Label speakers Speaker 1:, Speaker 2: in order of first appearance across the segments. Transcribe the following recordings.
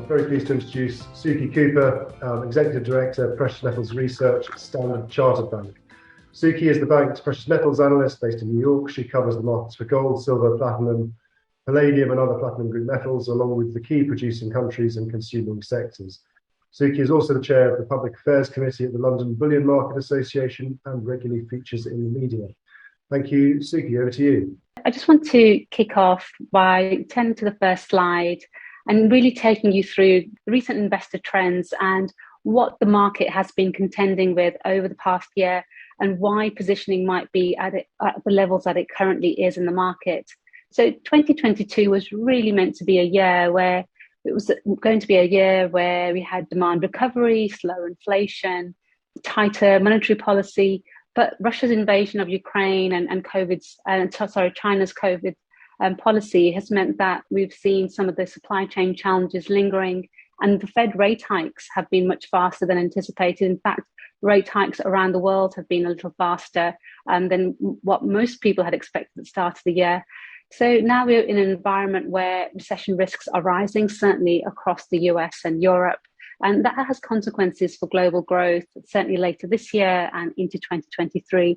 Speaker 1: Very pleased to introduce Suki Cooper, Executive Director, Precious Metals Research at Standard Chartered Bank. Suki is the bank's precious metals analyst based in New York. She covers the markets for gold, silver, platinum, palladium and other platinum group metals, along with the key producing countries and consuming sectors. Suki is also the chair of the Public Affairs Committee at the London Bullion Market Association and regularly features in the media. Thank you, Suki. Over to you.
Speaker 2: I just want to kick off by turning to the first slide and really taking you through the recent investor trends and what the market has been contending with over the past year and why positioning might be at the levels that it currently is in the market. So 2022 was really meant to be a year where it was going to be a year where we had demand recovery, slow inflation, tighter monetary policy, but Russia's invasion of Ukraine and China's COVID policy has meant that we've seen some of the supply chain challenges lingering, and the Fed rate hikes have been much faster than anticipated. In fact, rate hikes around the world have been a little faster than what most people had expected at the start of the year. So now we're in an environment where recession risks are rising, certainly across the US and Europe, and that has consequences for global growth, certainly later this year and into 2023.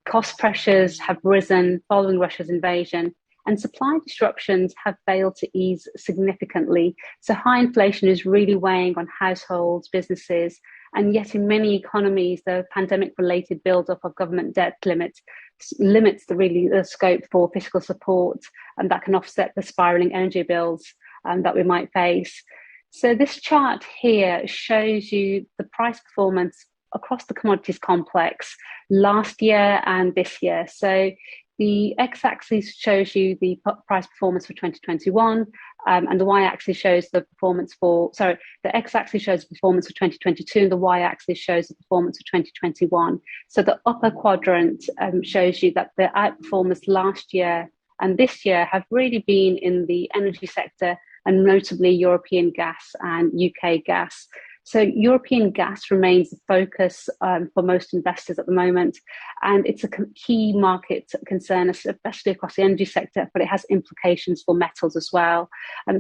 Speaker 2: Cost pressures have risen following Russia's invasion, and supply disruptions have failed to ease significantly. So high inflation is really weighing on households, businesses, and yet in many economies, the pandemic-related build-up of government debt limits the scope for fiscal support, and that can offset the spiraling energy bills that we might face. So this chart here shows you the price performance across the commodities complex last year and this year. So the x-axis shows you the price performance for 2021, and the y-axis shows the performance the x-axis shows the performance for 2022, and the y-axis shows the performance for 2021. So the upper quadrant shows you that the outperformance last year and this year have really been in the energy sector, and notably European gas and UK gas. So European gas remains the focus for most investors at the moment, and it's a key market concern, especially across the energy sector, but it has implications for metals as well.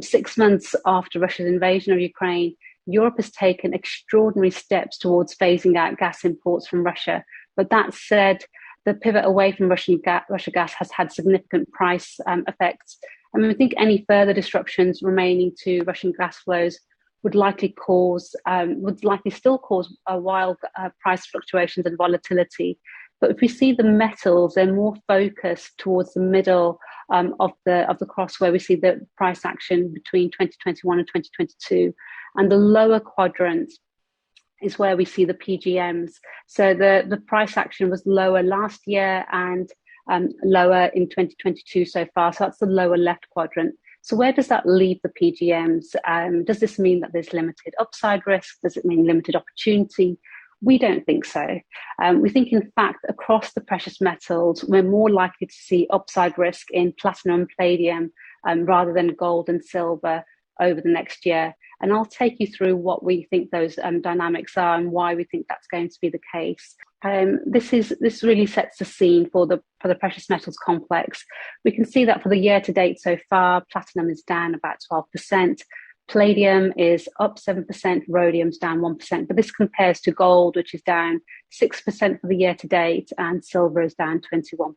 Speaker 2: 6 months after Russia's invasion of Ukraine, Europe has taken extraordinary steps towards phasing out gas imports from Russia. But that said, the pivot away from Russia gas has had significant price effects. And we think any further disruptions remaining to Russian gas flows would likely still cause wild price fluctuations and volatility. But if we see the metals, they're more focused towards the middle of the cross, where we see the price action between 2021 and 2022, and the lower quadrant is where we see the PGMs. So the price action was lower last year and lower in 2022 so far. So that's the lower left quadrant. So where does that leave the PGMs? Does this mean that there's limited upside risk? Does it mean limited opportunity? We don't think so. We think, in fact, across the precious metals, we're more likely to see upside risk in platinum and palladium rather than gold and silver over the next year. And I'll take you through what we think those dynamics are and why we think that's going to be the case. This really sets the scene for the precious metals complex. We can see that for the year to date so far, platinum is down about 12%. Palladium is up 7%, rhodium's down 1%, but this compares to gold, which is down 6% for the year to date, and silver is down 21%.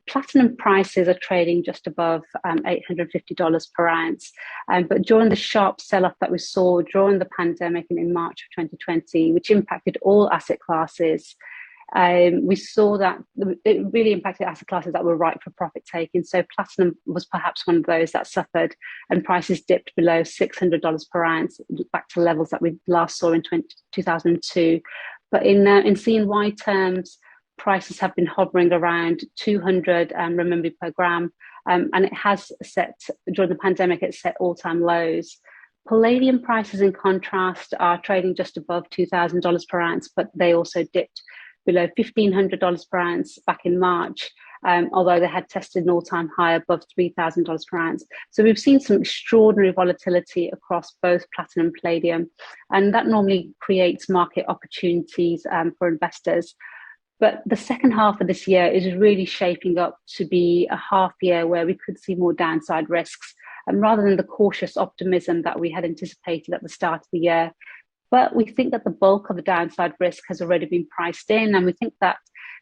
Speaker 2: Platinum prices are trading just above $850 per ounce, but during the sharp sell-off that we saw during the pandemic and in March of 2020, which impacted all asset classes, we saw that it really impacted asset classes that were ripe for profit taking. So platinum was perhaps one of those that suffered, and prices dipped below $600 per ounce, back to levels that we last saw in 2002. But in CNY terms, prices have been hovering around 200 renminbi per gram, and it has set, during the pandemic, it set all-time lows. Palladium prices, in contrast, are trading just above $2,000 per ounce, but they also dipped below $1,500 per ounce back in March, although they had tested an all-time high above $3,000 per ounce. So we've seen some extraordinary volatility across both platinum and palladium, and that normally creates market opportunities for investors. But the second half of this year is really shaping up to be a half year where we could see more downside risks. rather than the cautious optimism that we had anticipated at the start of the year. But we think that the bulk of the downside risk has already been priced in, and we think that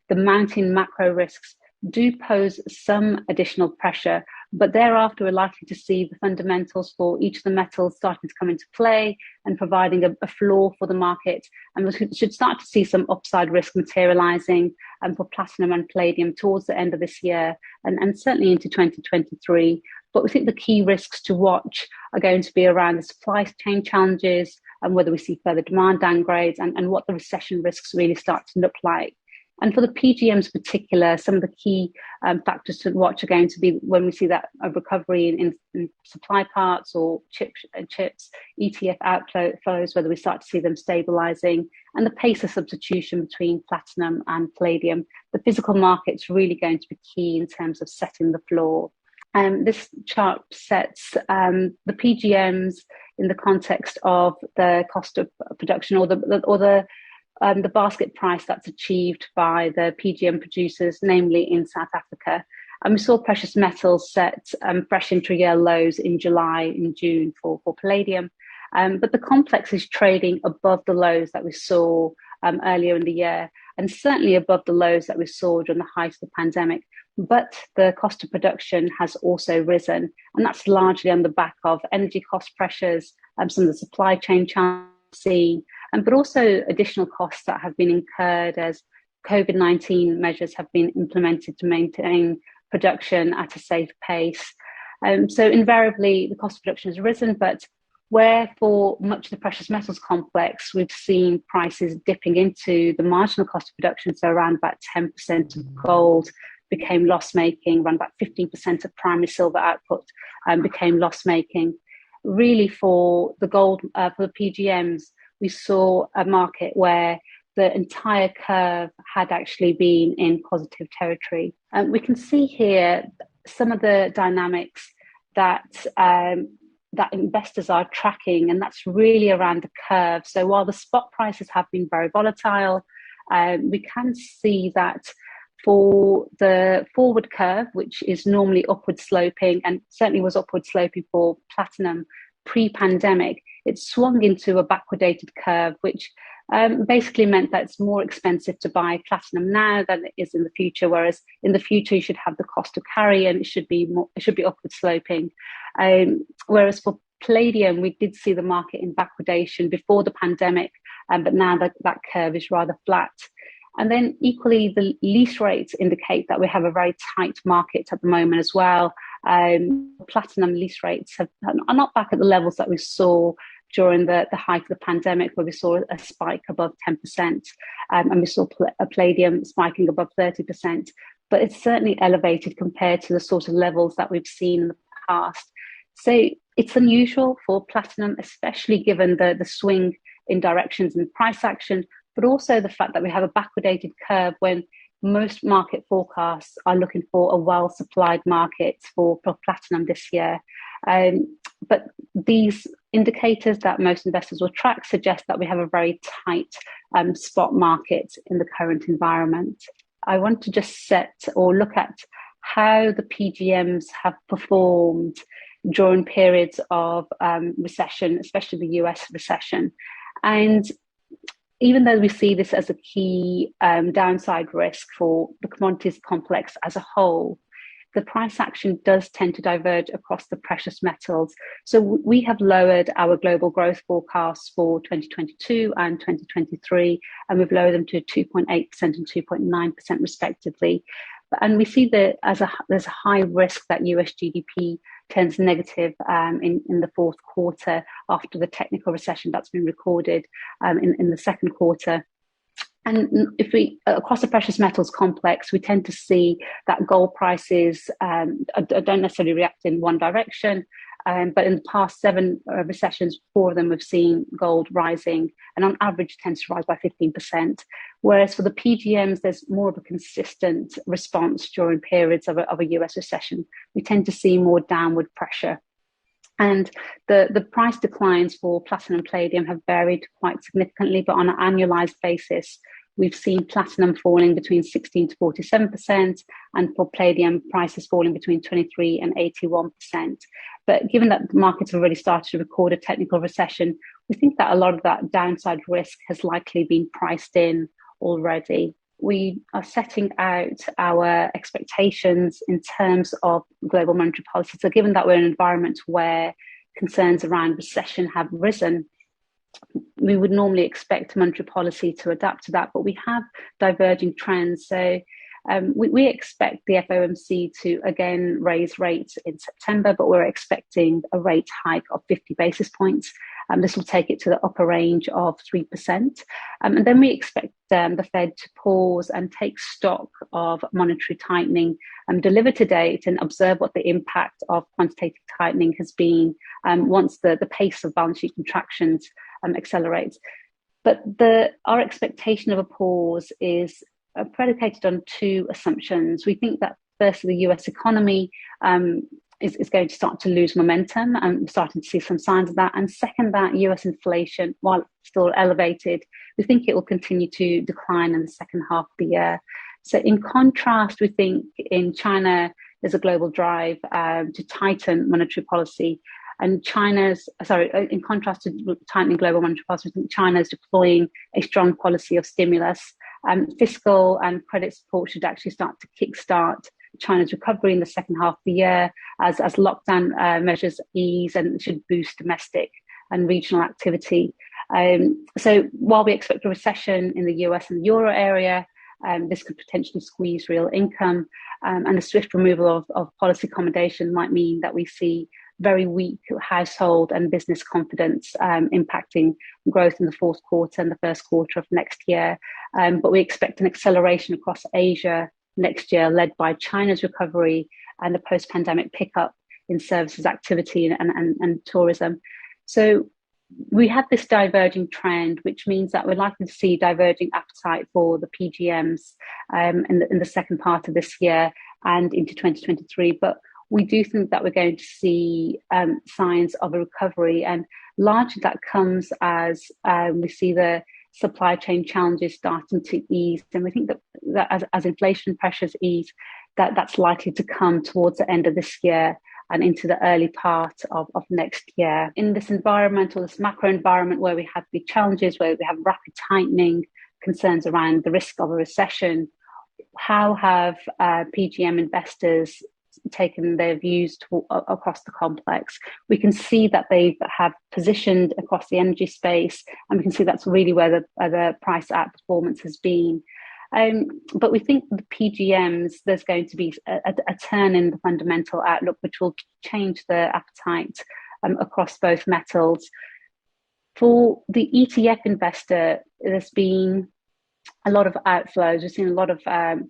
Speaker 2: the mounting macro risks do pose some additional pressure, but thereafter we're likely to see the fundamentals for each of the metals starting to come into play and providing a floor for the market. And we should start to see some upside risk materializing for platinum and palladium towards the end of this year and certainly into 2023. But we think the key risks to watch are going to be around the supply chain challenges and whether we see further demand downgrades and what the recession risks really start to look like. And for the PGMs in particular, some of the key factors to watch are going to be when we see that recovery in supply parts or chips, ETF outflows, whether we start to see them stabilizing, and the pace of substitution between platinum and palladium. The physical market's really going to be key in terms of setting the floor. This chart sets the PGMs in the context of the cost of production or the basket price that's achieved by the PGM producers, namely in South Africa. And we saw precious metals set fresh intra-year lows in July and June for palladium. But the complex is trading above the lows that we saw earlier in the year, and certainly above the lows that we saw during the height of the pandemic. But the cost of production has also risen, and that's largely on the back of energy cost pressures, some of the supply chain challenges, but also additional costs that have been incurred as COVID-19 measures have been implemented to maintain production at a safe pace. So invariably, the cost of production has risen, but where for much of the precious metals complex, we've seen prices dipping into the marginal cost of production, so around about 10% of gold became loss-making, around about 15% of primary silver output became loss-making. Really for the gold, for the PGMs, we saw a market where the entire curve had actually been in positive territory. We can see here some of the dynamics that that investors are tracking, and that's really around the curve. So while the spot prices have been very volatile, we can see that for the forward curve, which is normally upward sloping and certainly was upward sloping for platinum pre-pandemic, it swung into a backwardated curve, which basically meant that it's more expensive to buy platinum now than it is in the future. Whereas in the future, you should have the cost of carry, and it should be upward sloping. Whereas for palladium, we did see the market in backwardation before the pandemic, but now that curve is rather flat. And then equally, the lease rates indicate that we have a very tight market at the moment as well. Platinum lease rates are not back at the levels that we saw during the height of the pandemic, where we saw a spike above 10%, and we saw palladium spiking above 30%. But it's certainly elevated compared to the sort of levels that we've seen in the past. So it's unusual for platinum, especially given the swing in directions in price action, but also the fact that we have a backwardated curve when most market forecasts are looking for a well-supplied market for platinum this year. But these indicators that most investors will track suggest that we have a very tight spot market in the current environment. I want to just set or look at how the PGMs have performed during periods of recession, especially the US recession. And even though we see this as a key downside risk for the commodities complex as a whole, the price action does tend to diverge across the precious metals. So we have lowered our global growth forecasts for 2022 and 2023, and we've lowered them to 2.8% and 2.9% respectively. And we see that there's a high risk that US GDP turns negative in the fourth quarter after the technical recession that's been recorded in the second quarter. And if we, across the precious metals complex, we tend to see that gold prices don't necessarily react in one direction. But in the past 7 recessions, 4 of them we've seen gold rising, and on average tends to rise by 15%. Whereas for the PGMs, there's more of a consistent response during periods of a US recession. We tend to see more downward pressure. And the price declines for platinum and palladium have varied quite significantly, but on an annualized basis, we've seen platinum falling between 16 to 47%, and for palladium, prices falling between 23 and 81%. But given that the markets have already started to record a technical recession, we think that a lot of that downside risk has likely been priced in already. We are setting out our expectations in terms of global monetary policy. So given that we're in an environment where concerns around recession have risen, we would normally expect monetary policy to adapt to that, but we have diverging trends. So we expect the FOMC to again raise rates in September, but we're expecting a rate hike of 50 basis points. This will take it to the upper range of 3%. And then we expect the Fed to pause and take stock of monetary tightening delivered to date and observe what the impact of quantitative tightening has been once the pace of balance sheet contractions accelerates. But our expectation of a pause is predicated on two assumptions. We think that firstly, the US economy is going to start to lose momentum, and we're starting to see some signs of that. And second, that US inflation, while still elevated, we think it will continue to decline in the second half of the year. So in contrast, we think in China, there's a global drive to tighten monetary policy. And in contrast to tightening global monetary policy, I think China is deploying a strong policy of stimulus. Fiscal and credit support should actually start to kickstart China's recovery in the second half of the year as lockdown measures ease, and should boost domestic and regional activity. So while we expect a recession in the US and the euro area, this could potentially squeeze real income, and the swift removal of policy accommodation might mean that we see very weak household and business confidence impacting growth in the fourth quarter and the first quarter of next year. But we expect an acceleration across Asia next year, led by China's recovery and the post-pandemic pickup in services activity and tourism. So we have this diverging trend, which means that we're likely to see diverging appetite for the PGMs in the second part of this year and into 2023. But we do think that we're going to see signs of a recovery, and largely that comes as we see the supply chain challenges starting to ease. And we think that as inflation pressures ease, that's likely to come towards the end of this year and into the early part of next year. In this macro environment where we have big challenges, where we have rapid tightening, concerns around the risk of a recession, how have PGM investors taken their views across the complex? We can see that they have positioned across the energy space, and we can see that's really where the price outperformance has been. But we think the PGMs, there's going to be a turn in the fundamental outlook, which will change the appetite across both metals. For the ETF investor, there's been a lot of outflows. We've seen a lot of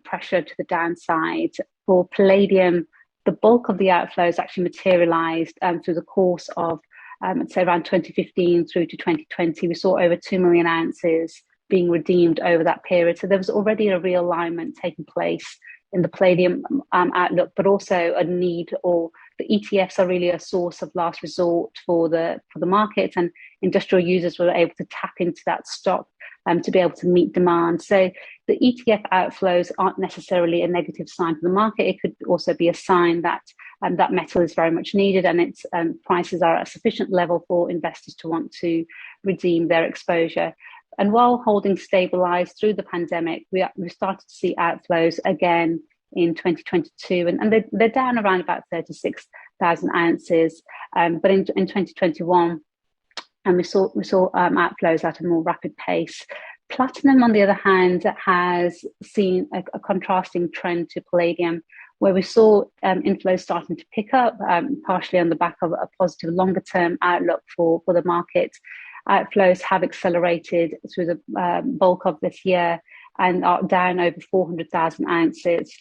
Speaker 2: pressure to the downside. For palladium, the bulk of the outflows actually materialized through the course of, I'd say, around 2015 through to 2020. We saw over 2 million ounces being redeemed over that period. So there was already a realignment taking place in the palladium outlook, but also a need, or the ETFs are really a source of last resort for the markets, and industrial users were able to tap into that stock to be able to meet demand. So the ETF outflows aren't necessarily a negative sign for the market. It could also be a sign that that metal is very much needed, and its prices are at a sufficient level for investors to want to redeem their exposure. And while holdings stabilized through the pandemic, we started to see outflows again in 2022, and they're down around about 36,000 ounces. But in 2021, and we saw outflows at a more rapid pace. Platinum, on the other hand, has seen a contrasting trend to palladium, where we saw inflows starting to pick up, partially on the back of a positive longer-term outlook for the market. Outflows have accelerated through the bulk of this year and are down over 400,000 ounces.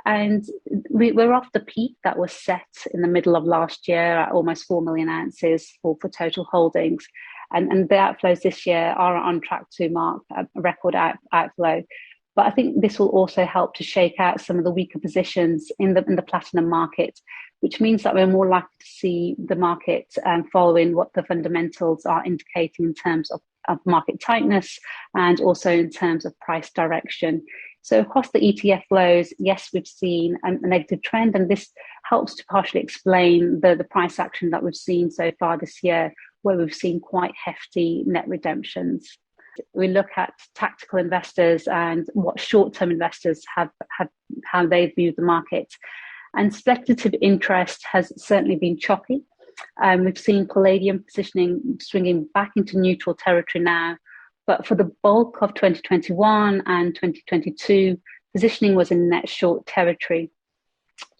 Speaker 2: And we're off the peak that was set in the middle of last year at almost 4 million ounces for total holdings. And the outflows this year are on track to mark a record outflow. But I think this will also help to shake out some of the weaker positions in the platinum market, which means that we're more likely to see the market following what the fundamentals are indicating in terms of market tightness, and also in terms of price direction. So across the ETF flows, yes, we've seen a negative trend, and this helps to partially explain the price action that we've seen so far this year, where we've seen quite hefty net redemptions. We look at tactical investors and what short-term investors have how they view the market. And speculative interest has certainly been choppy. We've seen palladium positioning swinging back into neutral territory now, but for the bulk of 2021 and 2022, positioning was in net short territory,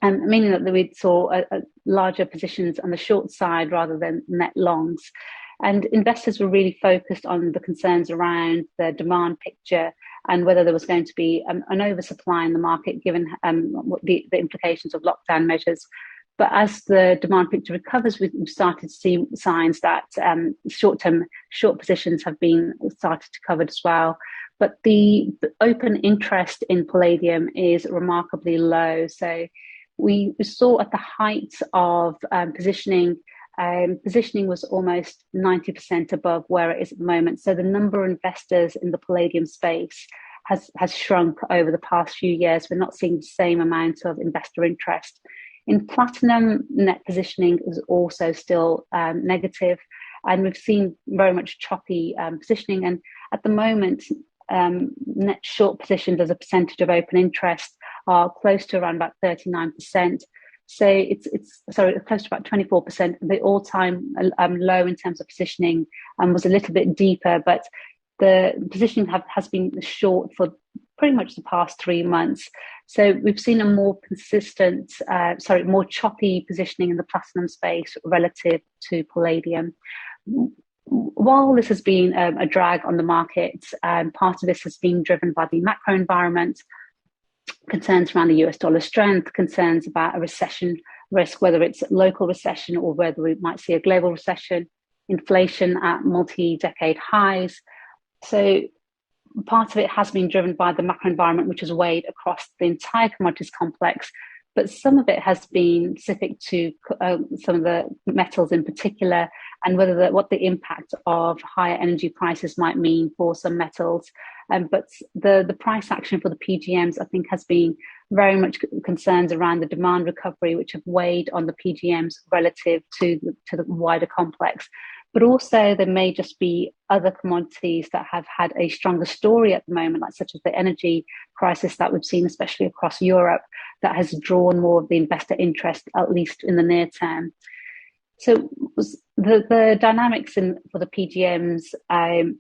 Speaker 2: meaning that we saw larger positions on the short side rather than net longs. And investors were really focused on the concerns around the demand picture and whether there was going to be an oversupply in the market given the implications of lockdown measures. But as the demand picture recovers, we've started to see signs that short positions have been started to cover as well. But the open interest in palladium is remarkably low. So we saw at the height of positioning was almost 90% above where it is at the moment. So the number of investors in the palladium space has shrunk over the past few years. We're not seeing the same amount of investor interest. In platinum, net positioning is also still negative, and we've seen very much choppy positioning. And at the moment, net short positions as a percentage of open interest are close to around about 39%. So it's close to about 24%. The all-time low in terms of positioning was a little bit deeper, but the positioning has been short for pretty much the past 3 months. So we've seen a more consistent, more choppy positioning in the platinum space relative to palladium. While this has been a drag on the market, part of this has been driven by the macro environment, concerns around the US dollar strength, concerns about a recession risk, whether it's local recession or whether we might see a global recession, inflation at multi-decade highs. So part of it has been driven by the macro environment, which has weighed across the entire commodities complex, but some of it has been specific to some of the metals in particular, and what the impact of higher energy prices might mean for some metals. But the price action for the PGMs, I think, has been very much concerns around the demand recovery, which have weighed on the PGMs relative to the wider complex. But also there may just be other commodities that have had a stronger story at the moment, like such as the energy crisis that we've seen, especially across Europe, that has drawn more of the investor interest, at least in the near term. So the dynamics for the PGMs,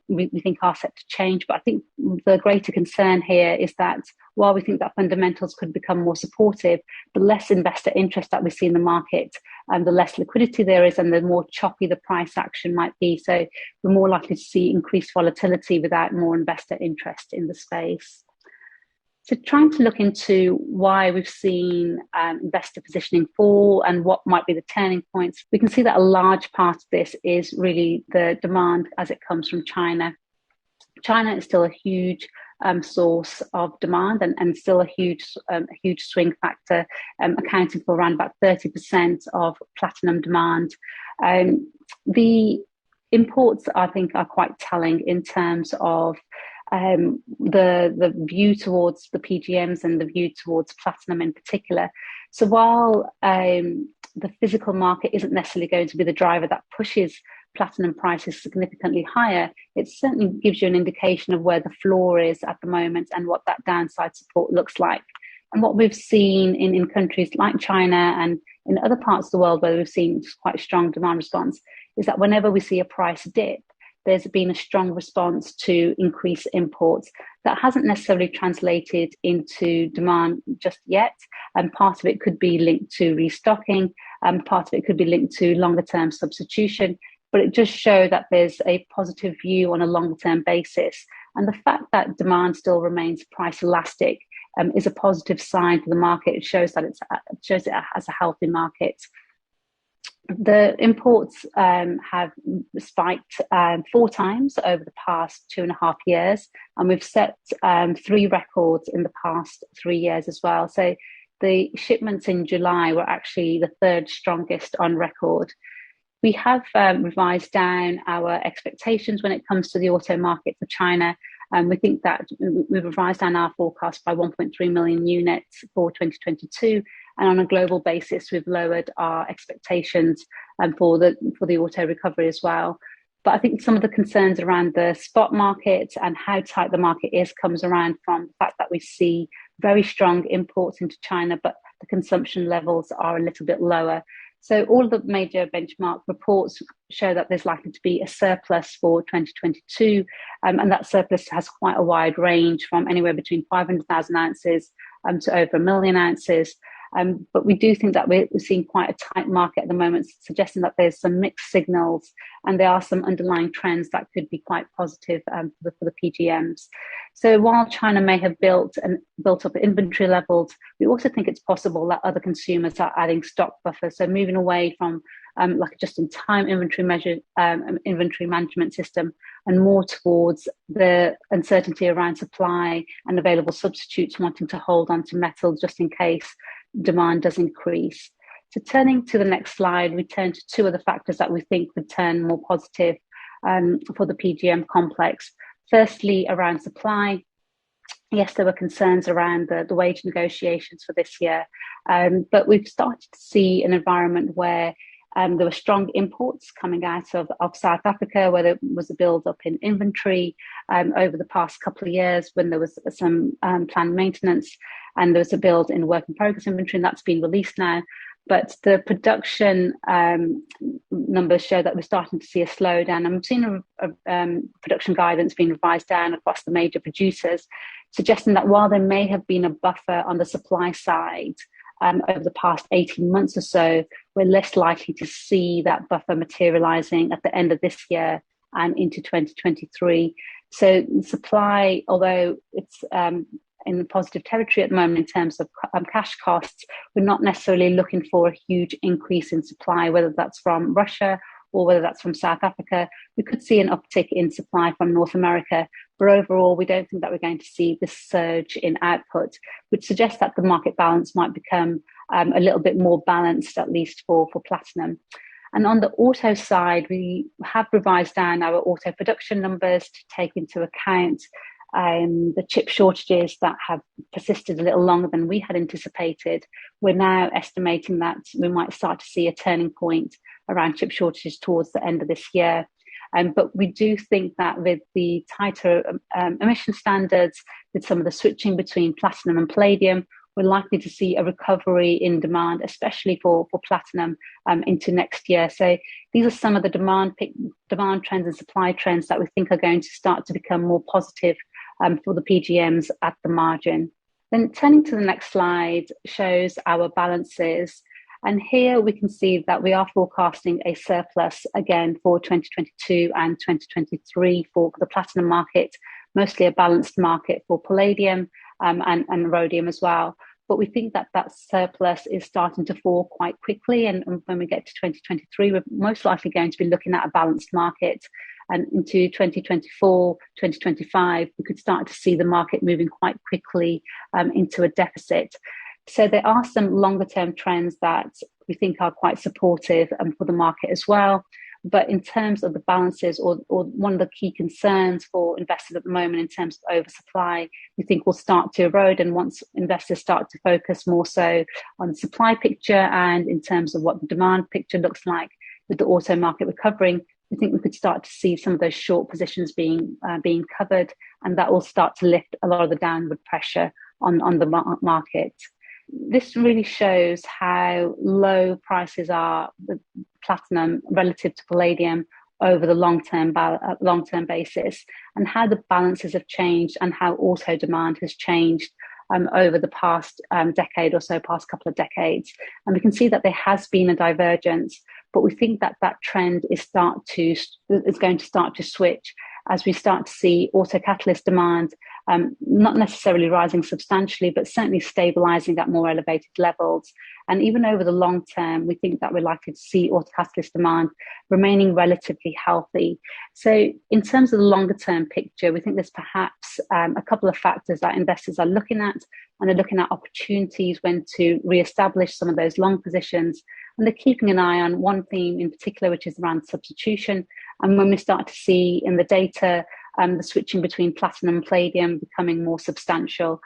Speaker 2: we think are set to change. But I think the greater concern here is that while we think that fundamentals could become more supportive, the less investor interest that we see in the market, and the less liquidity there is, and the more choppy the price action might be. So we're more likely to see increased volatility without more investor interest in the space. So trying to look into why we've seen investor positioning fall and what might be the turning points, we can see that a large part of this is really the demand as it comes from China. China is still a huge source of demand and still a huge swing factor, accounting for around about 30% of platinum demand. The imports, I think, are quite telling in terms of the view towards the PGMs and the view towards platinum in particular. So while the physical market isn't necessarily going to be the driver that pushes platinum prices significantly higher, it certainly gives you an indication of where the floor is at the moment and what that downside support looks like. And what we've seen in countries like China and in other parts of the world where we've seen quite strong demand response is that whenever we see a price dip, there's been a strong response to increase imports. That hasn't necessarily translated into demand just yet. And part of it could be linked to restocking, and part of it could be linked to longer term substitution. But it just shows that there's a positive view on a longer term basis. And the fact that demand still remains price elastic is a positive sign for the market. It shows that it has a healthy market. The imports have spiked 4 times over the past 2.5 years, and we've set 3 records in the past 3 years as well. So the shipments in July were actually the 3rd strongest on record. We have revised down our expectations when it comes to the auto market for China, We think that we've revised down our forecast by 1.3 million units for 2022. And on a global basis, we've lowered our expectations for the auto recovery as well. But I think some of the concerns around the spot market and how tight the market is comes around from the fact that we see very strong imports into China, but the consumption levels are a little bit lower. So all the major benchmark reports show that there's likely to be a surplus for 2022, and that surplus has quite a wide range from anywhere between 500,000 ounces to over 1 million ounces. But we do think that we're seeing quite a tight market at the moment, suggesting that there's some mixed signals and there are some underlying trends that could be quite positive for the PGMs. So while China may have built up inventory levels, we also think it's possible that other consumers are adding stock buffers. So moving away from like a just-in-time inventory management system and more towards the uncertainty around supply and available substitutes wanting to hold on to metal just in case demand does increase. So turning to the next slide, we turn to two other factors that we think would turn more positive for the PGM complex. Firstly, around supply. Yes, there were concerns around the wage negotiations for this year, but we've started to see an environment where there were strong imports coming out of South Africa, where there was a build-up in inventory over the past couple of years when there was some planned maintenance, and there was a build in work-in-progress inventory, and that's been released now. But the production numbers show that we're starting to see a slowdown, and we've seen production guidance being revised down across the major producers, suggesting that while there may have been a buffer on the supply side over the past 18 months or so, we're less likely to see that buffer materializing at the end of this year and into 2023. So supply, although it's in positive territory at the moment in terms of cash costs, we're not necessarily looking for a huge increase in supply, whether that's from Russia or whether that's from South Africa. We could see an uptick in supply from North America, but overall, we don't think that we're going to see this surge in output, which suggests that the market balance might become a little bit more balanced, at least for platinum. And on the auto side, we have revised down our auto production numbers to take into account the chip shortages that have persisted a little longer than we had anticipated. We're now estimating that we might start to see a turning point around chip shortages towards the end of this year. But we do think that with the tighter emission standards, with some of the switching between platinum and palladium, we're likely to see a recovery in demand, especially for platinum into next year. So these are some of the demand trends and supply trends that we think are going to start to become more positive for the PGMs at the margin. Then turning to the next slide shows our balances. And here we can see that we are forecasting a surplus again for 2022 and 2023 for the platinum market, mostly a balanced market for palladium and rhodium as well. But we think that that surplus is starting to fall quite quickly. And when we get to 2023, we're most likely going to be looking at a balanced market. And into 2024, 2025, we could start to see the market moving quite quickly into a deficit. So there are some longer term trends that we think are quite supportive for the market as well. But in terms of the balances, or one of the key concerns for investors at the moment in terms of oversupply, we think will start to erode. And once investors start to focus more so on the supply picture and in terms of what the demand picture looks like with the auto market recovering, we think we could start to see some of those short positions being covered, and that will start to lift a lot of the downward pressure on the market. This really shows how low prices are with platinum relative to palladium over the long-term basis, and how the balances have changed and how auto demand has changed over the past decade or so, past couple of decades. And we can see that there has been a divergence, but we think that that trend is going to start to switch as we start to see auto catalyst demand not necessarily rising substantially, but certainly stabilizing at more elevated levels. And even over the long term, we think that we're likely to see auto catalyst demand remaining relatively healthy. So in terms of the longer term picture, we think there's perhaps a couple of factors that investors are looking at, and they're looking at opportunities when to reestablish some of those long positions. And they're keeping an eye on one theme in particular, which is around substitution. And when we start to see in the data the switching between platinum and palladium becoming more substantial.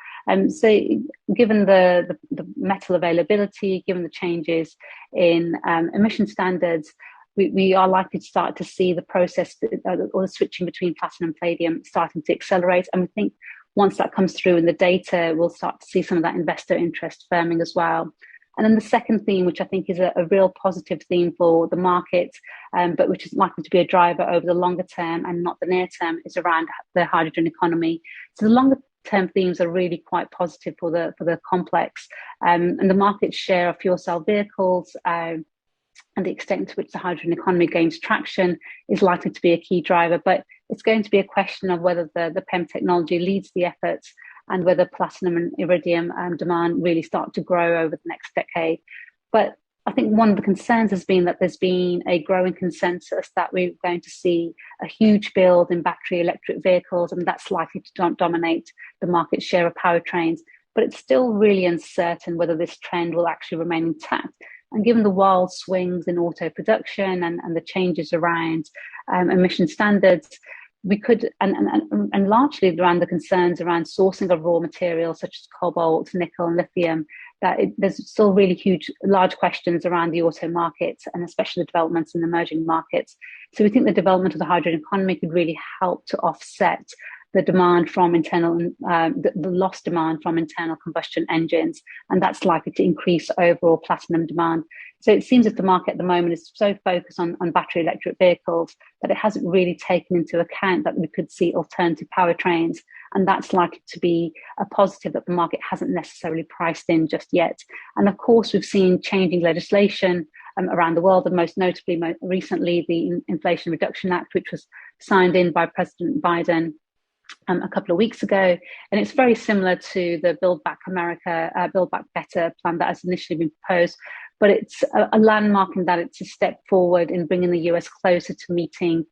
Speaker 2: So given the metal availability, given the changes in emission standards, we are likely to start to see the process or the switching between platinum and palladium starting to accelerate. And we think once that comes through in the data, we'll start to see some of that investor interest firming as well. And then the second theme, which I think is a real positive theme for the market, but which is likely to be a driver over the longer term and not the near term, is around the hydrogen economy. So the longer term themes are really quite positive for the complex, and the market share of fuel cell vehicles and the extent to which the hydrogen economy gains traction is likely to be a key driver. But it's going to be a question of whether the PEM technology leads the efforts and whether platinum and iridium demand really start to grow over the next decade. But I think one of the concerns has been that there's been a growing consensus that we're going to see a huge build in battery electric vehicles, and that's likely to dominate the market share of powertrains. But it's still really uncertain whether this trend will actually remain intact. And given the wild swings in auto production and the changes around emission standards, we could, and largely around the concerns around sourcing of raw materials such as cobalt, nickel, and lithium, there's still really large questions around the auto markets and especially the developments in emerging markets. So we think the development of the hydrogen economy could really help to offset the demand from the lost demand from internal combustion engines, and that's likely to increase overall platinum demand. So it seems that the market at the moment is so focused on battery electric vehicles that it hasn't really taken into account that we could see alternative powertrains, and that's likely to be a positive that the market hasn't necessarily priced in just yet. And of course, we've seen changing legislation around the world, and most notably, recently, the Inflation Reduction Act, which was signed in by President Biden a couple of weeks ago, and it's very similar to the Build Back Better plan that has initially been proposed, but it's a landmark in that it's a step forward in bringing the US closer to meeting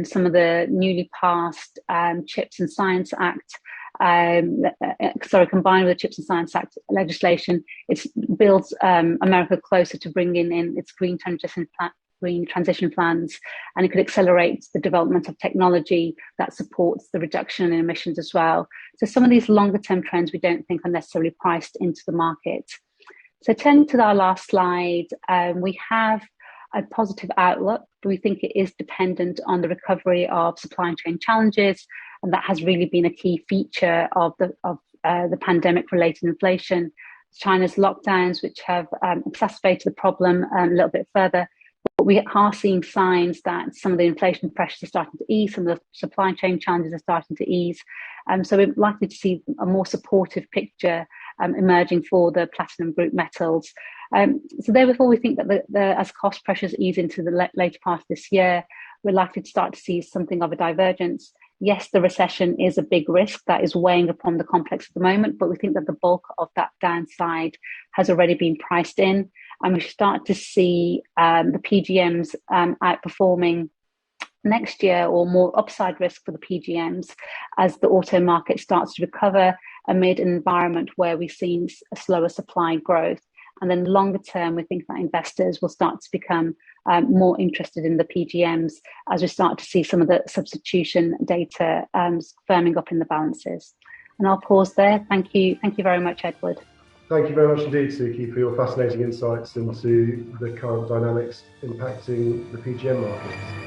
Speaker 2: some of the newly passed Chips and Science Act. Combined with the Chips and Science Act legislation, it builds America closer to bringing in its green transition plans, and it could accelerate the development of technology that supports the reduction in emissions as well. So some of these longer term trends we don't think are necessarily priced into the market. So turning to our last slide, we have a positive outlook, but we think it is dependent on the recovery of supply chain challenges, and that has really been a key feature of the pandemic related inflation. China's lockdowns, which have exacerbated the problem a little bit further. But we are seeing signs that some of the inflation pressures are starting to ease, some of the supply chain challenges are starting to ease. So we're likely to see a more supportive picture emerging for the platinum group metals. So therefore, we think that as cost pressures ease into the later part of this year, we're likely to start to see something of a divergence. Yes, the recession is a big risk that is weighing upon the complex at the moment, but we think that the bulk of that downside has already been priced in. And we start to see the PGMs outperforming next year, or more upside risk for the PGMs as the auto market starts to recover amid an environment where we've seen a slower supply growth. And then longer term, we think that investors will start to become more interested in the PGMs as we start to see some of the substitution data firming up in the balances. And I'll pause there. Thank you. Thank you very much, Edward.
Speaker 1: Thank you very much indeed, Suki, for your fascinating insights into the current dynamics impacting the PGM markets.